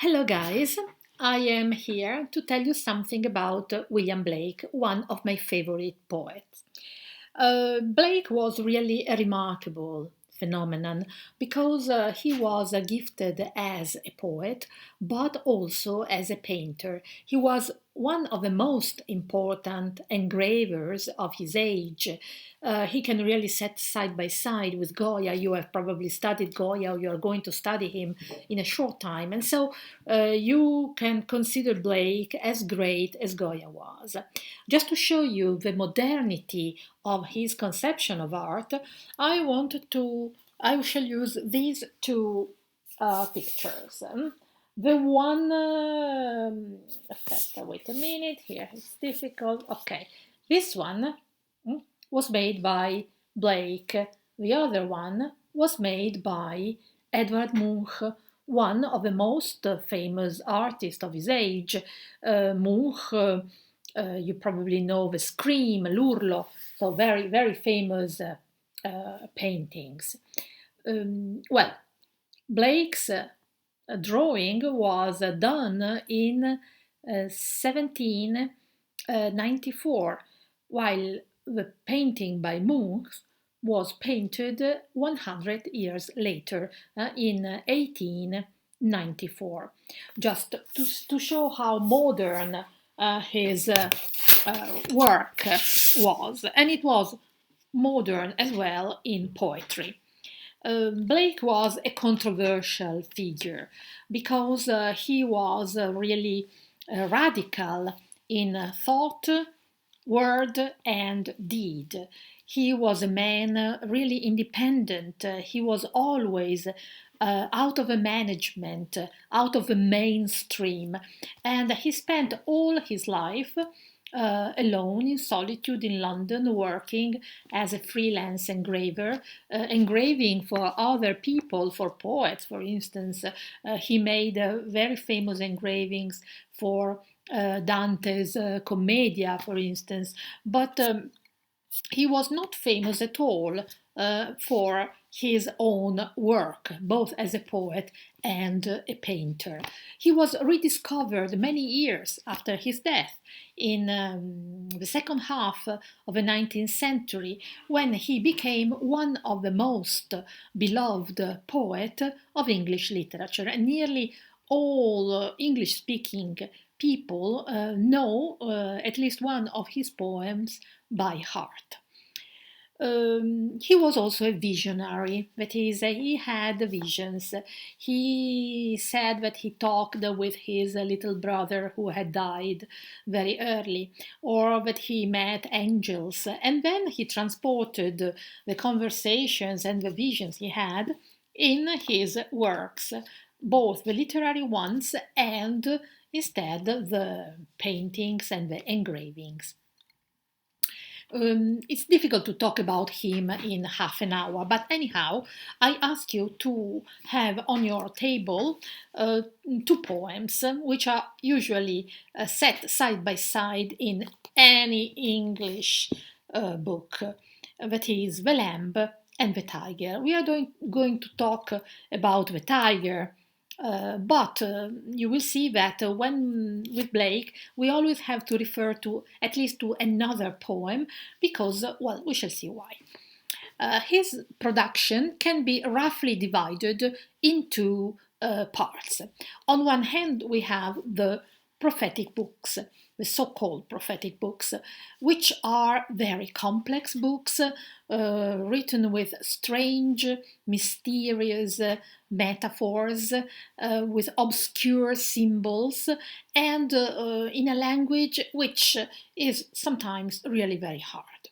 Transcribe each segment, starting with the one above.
Hello, guys. I am here to tell you something about William Blake, one of my favorite poets. Blake was really a remarkable phenomenon because he was gifted as a poet but also as a painter. He was one of the most important engravers of his age. He can really set side by side with Goya. You have probably studied Goya, or you are going to study him in a short time. And so you can consider Blake as great as Goya was. Just to show you the modernity of his conception of art, I shall use these two pictures. The one, wait a minute, here it's difficult. Okay, this one was made by Blake. The other one was made by Edvard Munch, one of the most famous artists of his age. Munch, you probably know the Scream, L'Urlo, so very, very famous paintings. Blake's drawing was done in 1794, while the painting by Munch was painted 100 years later, in 1894. Just to show how modern his work was, and it was modern as well in poetry. Blake was a controversial figure because he was really radical in thought, word, and deed. He was a man really independent. He was always out of a management, out of the mainstream, and he spent all his life alone in solitude in London, working as a freelance engraver, engraving for other people, for poets, for instance. He made very famous engravings for Dante's Commedia, for instance, but he was not famous at all for his own work, both as a poet and a painter. He was rediscovered many years after his death in the second half of the 19th century, when he became one of the most beloved poets of English literature. And nearly all English-speaking people know at least one of his poems by heart. He was also a visionary, that is, he had visions. He said that he talked with his little brother who had died very early, or that he met angels, and then he transported the conversations and the visions he had in his works, both the literary ones and instead the paintings and the engravings. It's difficult to talk about him in half an hour, but anyhow, I ask you to have on your table two poems, which are usually set side by side in any English book. That is The Lamb and the Tiger. We are going to talk about the tiger. But you will see that when with Blake, we always have to refer to at least to another poem because, well, we shall see why. His production can be roughly divided into parts. On one hand, we have the prophetic books, the so-called prophetic books, which are very complex books written with strange, mysterious metaphors, with obscure symbols, and in a language which is sometimes really very hard.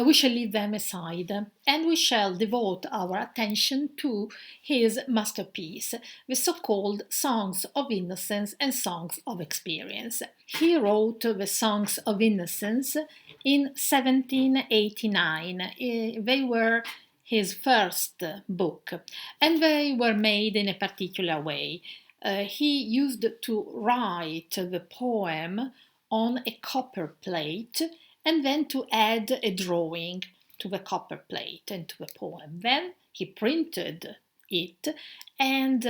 We shall leave them aside and we shall devote our attention to his masterpiece, the so-called Songs of Innocence and Songs of Experience. He wrote the Songs of Innocence in 1789. They were his first book, and they were made in a particular way. He used to write the poem on a copper plate and then to add a drawing to the copper plate and to the poem. Then he printed it and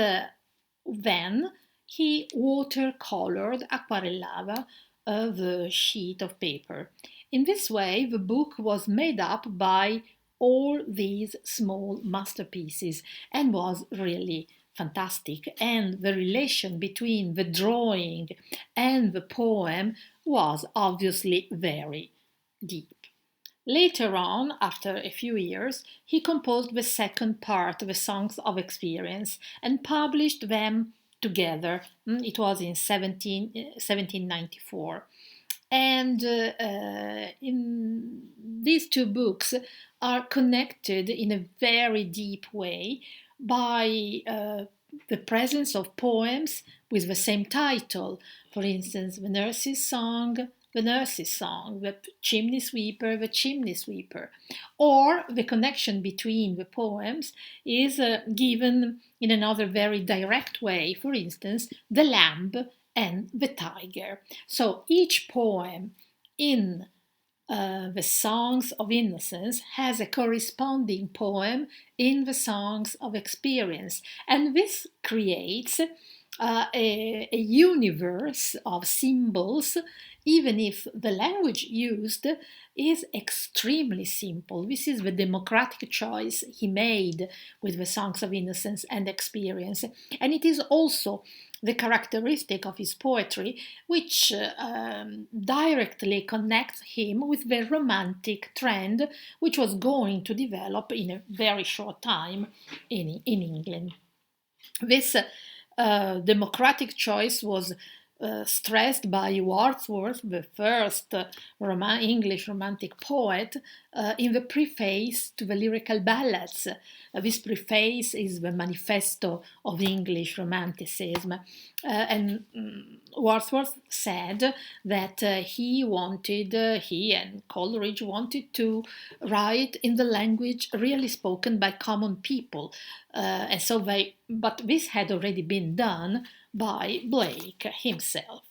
Then he watercolored, aquarellava the sheet of paper. In this way, the book was made up by all these small masterpieces and was really fantastic. And the relation between the drawing and the poem was obviously very deep. Later on, after a few years, he composed the second part, the Songs of Experience, and published them together. It was in 1794. And in these two books are connected in a very deep way by the presence of poems with the same title. For instance, the Nurse's Song, the Nurse's Song, the Chimney Sweeper, the Chimney Sweeper. Or the connection between the poems is given in another very direct way. For instance, the Lamb and the Tiger. So each poem in the Songs of Innocence has a corresponding poem in the Songs of Experience, and this creates a universe of symbols, even if the language used is extremely simple. This is the democratic choice he made with the Songs of Innocence and Experience, and it is also the characteristic of his poetry, which directly connects him with the romantic trend which was going to develop in a very short time in England. This democratic choice was stressed by Wordsworth, the first English romantic poet, in the preface to the lyrical ballads. This preface is the manifesto of English romanticism. And Wordsworth said that he and Coleridge wanted to write in the language really spoken by common people. But this had already been done by Blake himself.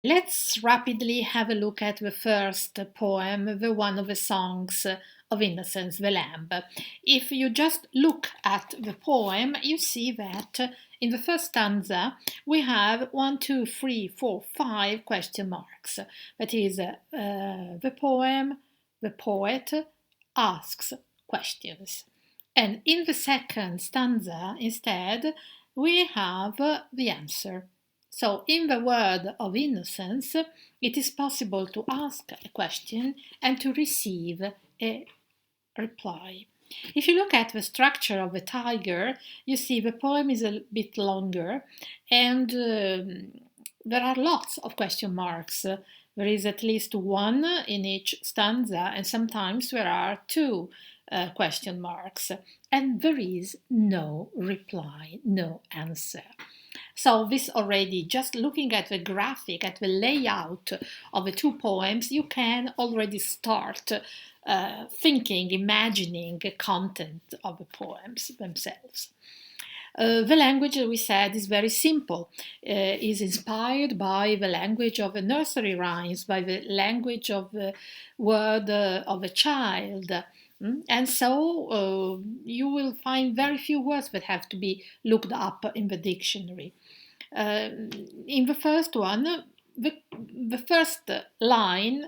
Let's rapidly have a look at the first poem, the one of the Songs of Innocence, the Lamb. If you just look at the poem, you see that in the first stanza we have 1, 2, 3, 4, 5 question marks. That is, the poet asks questions. And in the second stanza, instead, we have the answer. So, in the word of innocence, it is possible to ask a question and to receive a reply. If you look at the structure of the tiger, you see the poem is a bit longer and there are lots of question marks. There is at least one in each stanza, and sometimes there are two question marks, and there is no reply, no answer. So this already, just looking at the graphic, at the layout of the two poems, you can already start thinking, imagining the content of the poems themselves. The language, we said, is very simple, is inspired by the language of the nursery rhymes, by the language of the word of a child. And so you will find very few words that have to be looked up in the dictionary. In the first one, the first line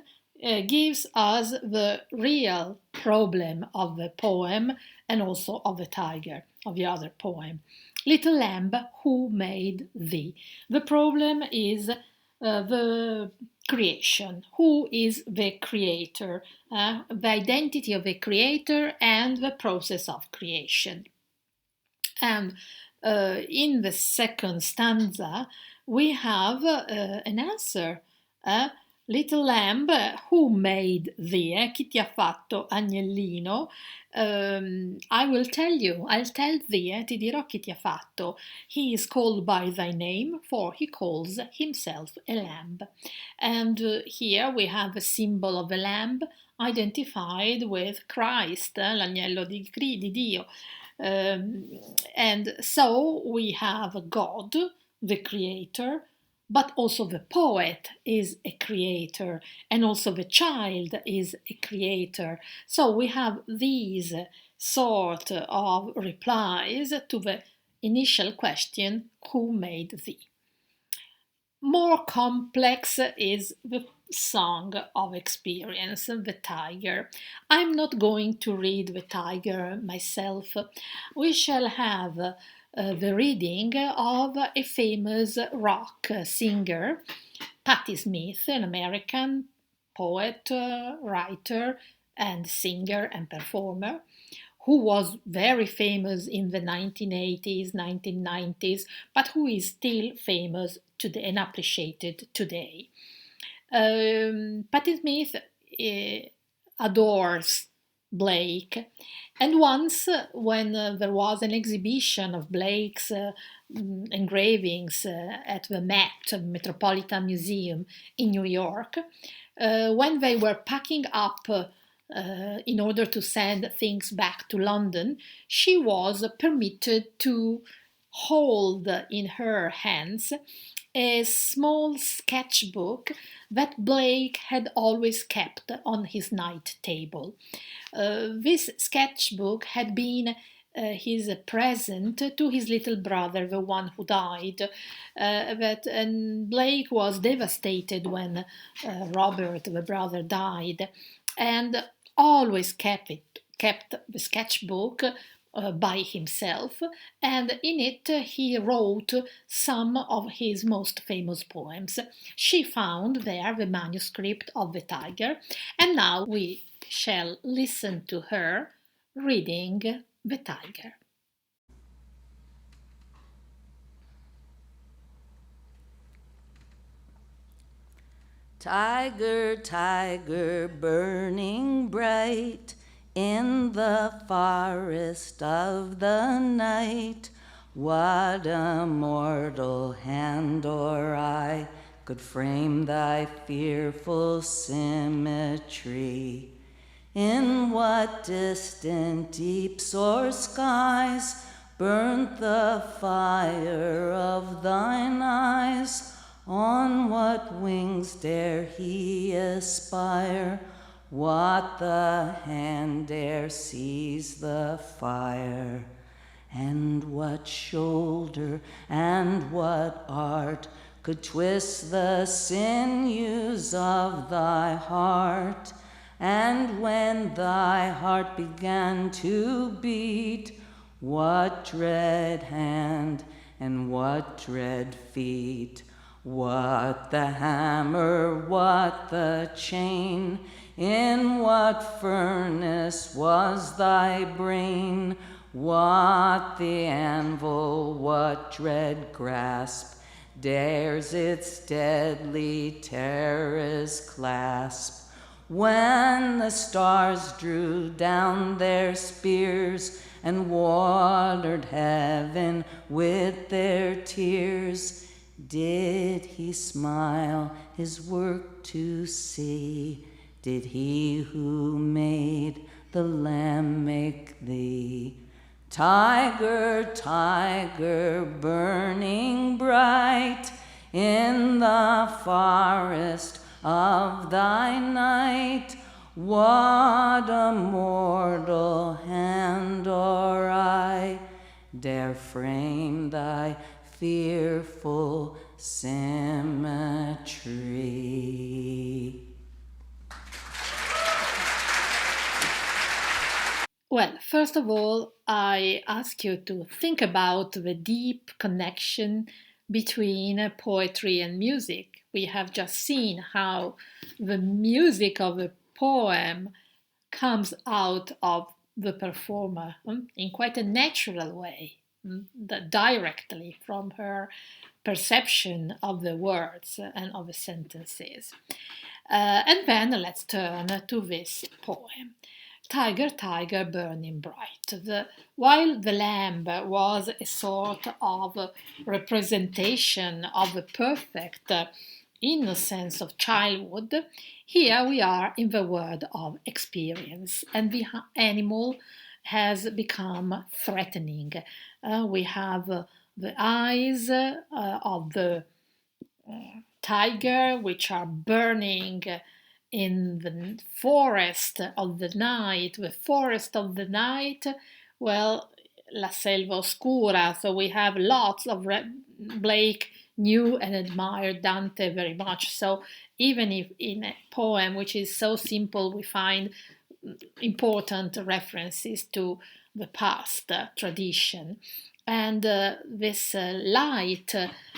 gives us the real problem of the poem and also of the tiger, of the other poem. Little lamb, who made thee? The problem is the creation. Who is the creator? The identity of the creator and the process of creation. And in the second stanza, we have an answer. Little lamb, who made thee? Chi ti ha fatto, agnellino? I will tell you, I'll tell thee, ti dirò chi ti ha fatto. He is called by thy name, for he calls himself a lamb. And here we have a symbol of a lamb identified with Christ, l'agnello di Dio. And so we have God, the creator, but also the poet is a creator, and also the child is a creator. So we have these sort of replies to the initial question, who made thee? More complex is the song of experience, the tiger. I'm not going to read the tiger myself. We shall have the reading of a famous rock singer, Patti Smith, an American poet, writer, and singer and performer, who was very famous in the 1980s, 1990s, but who is still famous today and appreciated today. Patti Smith adores Blake, and once when there was an exhibition of Blake's engravings at the Met, Metropolitan Museum in New York, when they were packing up in order to send things back to London, she was permitted to hold in her hands a small sketchbook that Blake had always kept on his night table. This sketchbook had been his present to his little brother, the one who died. And Blake was devastated when Robert, the brother, died, and always kept the sketchbook by himself, and in it he wrote some of his most famous poems. She found there the manuscript of the tiger, and now we shall listen to her reading the tiger. Tiger, tiger, burning bright in the forest of the night, what a mortal hand or eye could frame thy fearful symmetry? In what distant deeps or skies burnt the fire of thine eyes? On what wings dare he aspire? What the hand dare seize the fire? And what shoulder and what art could twist the sinews of thy heart? And when thy heart began to beat, what dread hand and what dread feet? What the hammer, what the chain? In what furnace was thy brain? What the anvil, what dread grasp dares its deadly terrors clasp? When the stars drew down their spears and watered heaven with their tears, did he smile his work to see? Did he who made the lamb make thee? Tiger, tiger, burning bright in the forest of thy night, what a mortal hand or eye dare frame thy fearful symmetry? Well, first of all, I ask you to think about the deep connection between poetry and music. We have just seen how the music of a poem comes out of the performer in quite a natural way, directly from her perception of the words and of the sentences. And then let's turn to this poem. Tiger, tiger, burning bright. While the lamb was a sort of representation of the perfect innocence of childhood, here we are in the world of experience, and the animal has become threatening. We have the eyes of the tiger, which are burning in the forest of the night. The forest of the night, well, La Selva Oscura. So we have lots of Blake knew and admired Dante very much. So even if in a poem which is so simple, we find important references to the past tradition. And this light,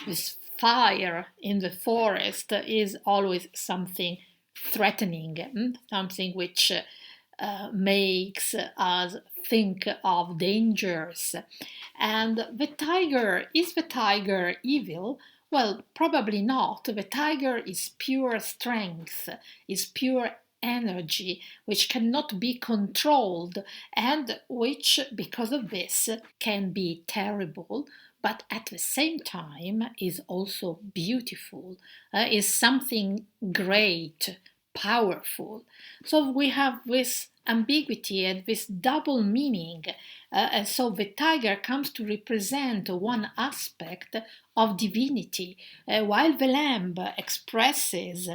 this fire in the forest is always something threatening, something which makes us think of dangers. And is the tiger evil? Well, probably not. The tiger is pure strength, is pure energy, which cannot be controlled, and which, because of this, can be terrible, but at the same time is also beautiful, is something great, powerful. So we have this ambiguity and this double meaning. And so the tiger comes to represent one aspect of divinity, while the lamb expresses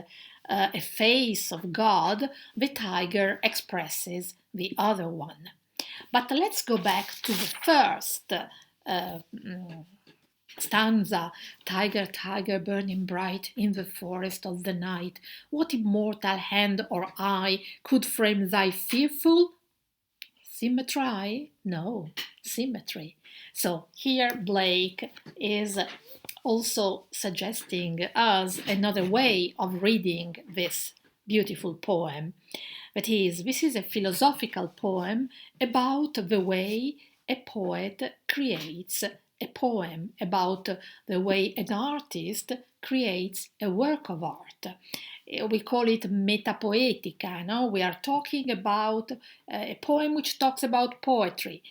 a face of God, the tiger expresses the other one. But let's go back to the first stanza. Tiger, tiger, burning bright in the forest of the night, what immortal hand or eye could frame thy fearful symmetry? No, symmetry. So here Blake is also suggesting us another way of reading this beautiful poem. That is, this is a philosophical poem about the way a poet creates a poem, about the way an artist creates a work of art. We call it metapoetica, no? We are talking about a poem which talks about poetry.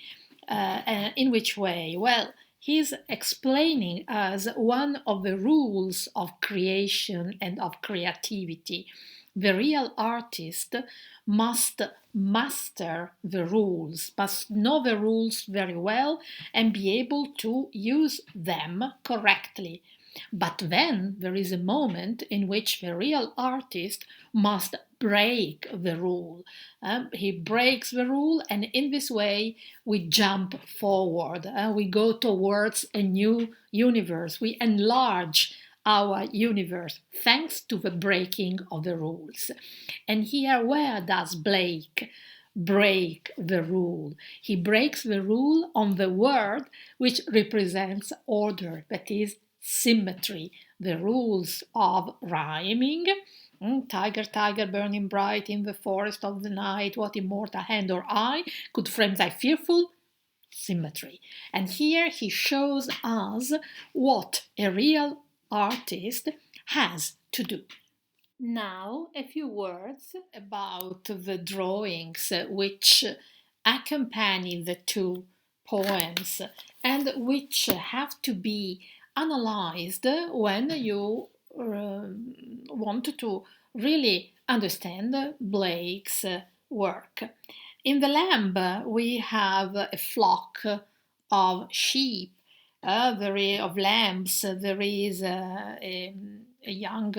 In which way? Well, he's explaining us one of the rules of creation and of creativity. The real artist must master the rules, must know the rules very well and be able to use them correctly. But then there is a moment in which the real artist must break the rule. He breaks the rule, and in this way we jump forward. We go towards a new universe. We enlarge our universe thanks to the breaking of the rules. And here, where does Blake break the rule? He breaks the rule on the word which represents order, that is, symmetry, the rules of rhyming. Tiger, tiger, burning bright in the forest of the night, what immortal hand or eye could frame thy fearful symmetry? And here he shows us what a real artist has to do. Now, a few words about the drawings which accompany the two poems and which have to be analyzed when you want to really understand Blake's work. In the lamb, we have a flock of sheep, of lambs. There is a young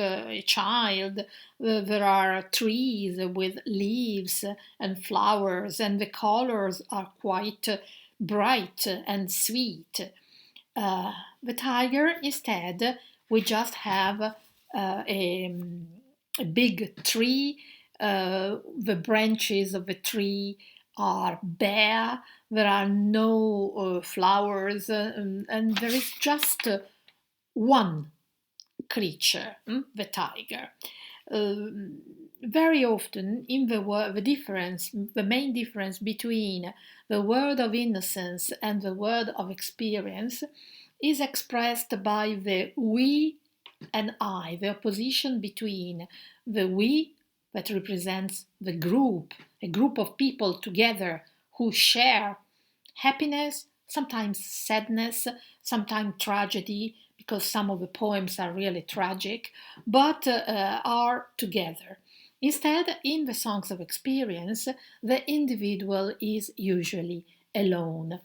child. There are trees with leaves and flowers, and the colors are quite bright and sweet. The tiger, instead, we just have a big tree. The branches of the tree are bare. There are no flowers, and there is just one creature, the tiger. Very often, in the main difference between the word of innocence and the word of experience is expressed by the we and I, the opposition between the we that represents the group, a group of people together who share happiness, sometimes sadness, sometimes tragedy, because some of the poems are really tragic, but are together. Instead, in the songs of experience, the individual is usually alone.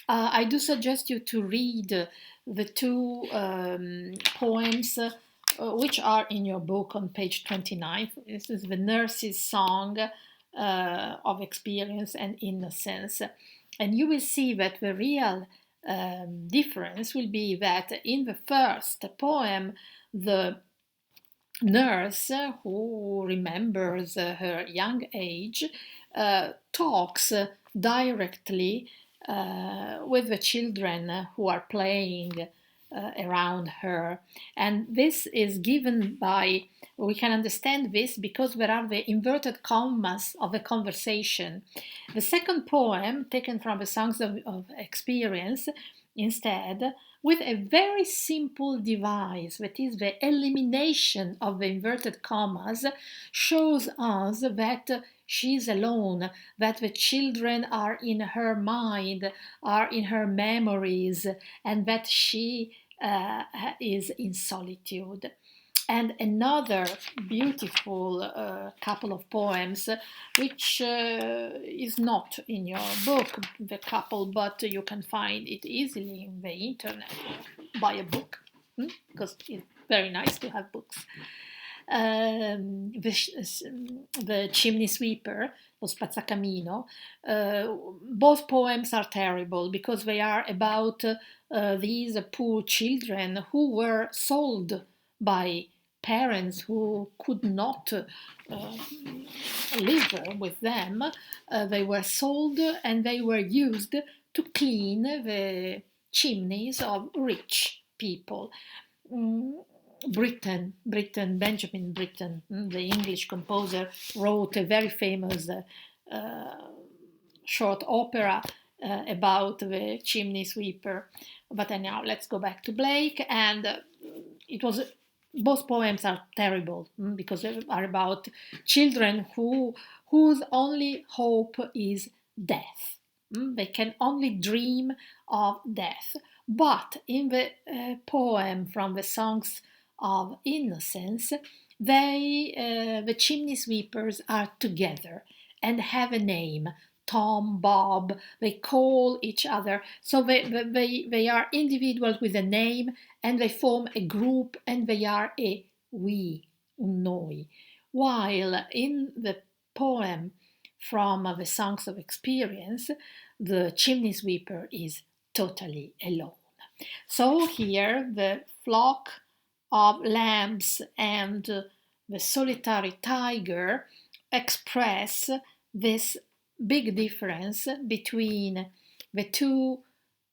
I do suggest you to read the two poems which are in your book on page 29. This is the nurse's song of experience and innocence. And you will see that the real difference will be that in the first poem, the nurse who remembers her young age talks directly with the children who are playing around her. And this is given by, we can understand this because there are the inverted commas of the conversation. The second poem, taken from the Songs of Experience, instead, with a very simple device, that is the elimination of the inverted commas, shows us that she is alone, that the children are in her mind, are in her memories, and that she is in solitude. And another beautiful couple of poems, which is not in your book, the couple, but you can find it easily in the internet. Buy a book, because it's very nice to have books. The Chimney Sweeper, was Pazza, Camino. Both poems are terrible because they are about these poor children who were sold by parents who could not live with them. They were sold and they were used to clean the chimneys of rich people. Benjamin Britten, the English composer, wrote a very famous short opera about the chimney sweeper. But anyhow, let's go back to Blake. And both poems are terrible because they are about children whose only hope is death. They can only dream of death. But in the poem from the Songs of Innocence, the chimney sweepers are together and have a name. Tom, Bob, they call each other. So they are individuals with a name and they form a group and they are a we, un noi. While in the poem from the Songs of Experience, the chimney sweeper is totally alone. So here the flock of lambs and the solitary tiger express this big difference between the two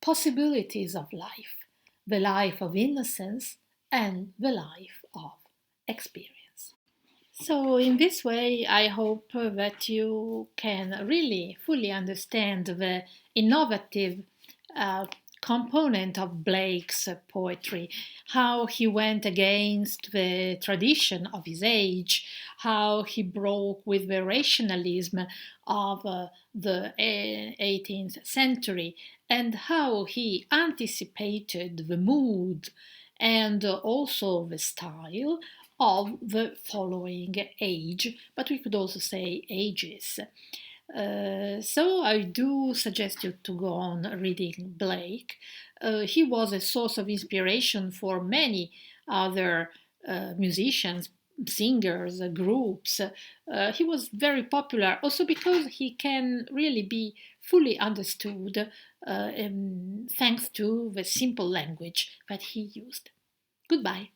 possibilities of life, the life of innocence and the life of experience. So in this way, I hope that you can really fully understand the innovative component of Blake's poetry, how he went against the tradition of his age, how he broke with the rationalism of the 18th century, and how he anticipated the mood and also the style of the following age, but we could also say ages. So I do suggest you to go on reading Blake. He was a source of inspiration for many other musicians, singers, groups. He was very popular also because he can really be fully understood thanks to the simple language that he used. Goodbye.